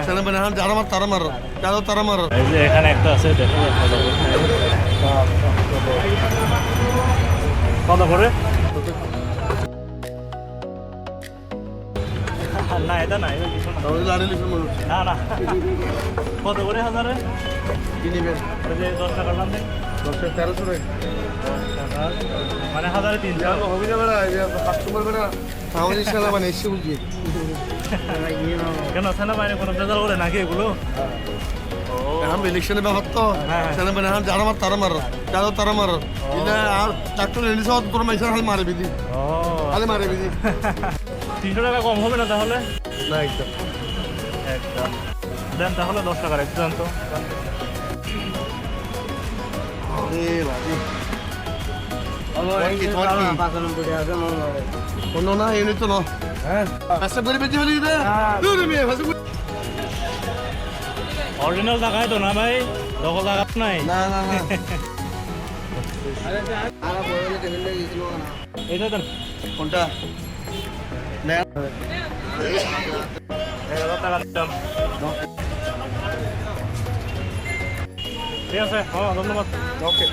ছেলে মানে যারা মার তারা মারো, যারা তারা মারো। এই যে এখানে একটা আছে, দেখো কত করে? না এটা না, এটা কিছু না। লাড়ি লিখে মানুষ না না, কত করে হাজারে? কি নিবেন? ওই যে 10 টাকার দাম দেন। 1300 টাকা। 10 টাকা মানে হাজারে 300। হবে না বেড়া, কাস্টমার বেড়া আমাদের সাথে মানে এসে বুঝি কেন সেনা বাইরে কোনো বেজাল করে নাকি এগুলো? এখন ইলেকশনের ব্যাপার তো হ্যাঁ। ছেলে মানে যারা মার তারা মারো, যারা তারা মারো। এটা আর ডাক্তার এনে সব তোর মাইসের হাল মারে বিধি, ও হালে মারে বিধি। 300 টাকা কম হবে না তাহলে? না একদম একদম দেন তাহলে 10 টাকার একটু দেন তো। কোনো না এমনি তো না। হ্যাঁ আচ্ছা করে বেঁচে ফেলি অরিজিনাল টাকাই তো না ভাই, দখল টাকা নাই। না না না এটা দেন কোনটা? 1000 টাকা দিলাম। ঠিক আছে, হ্যাঁ ধন্যবাদ। ওকে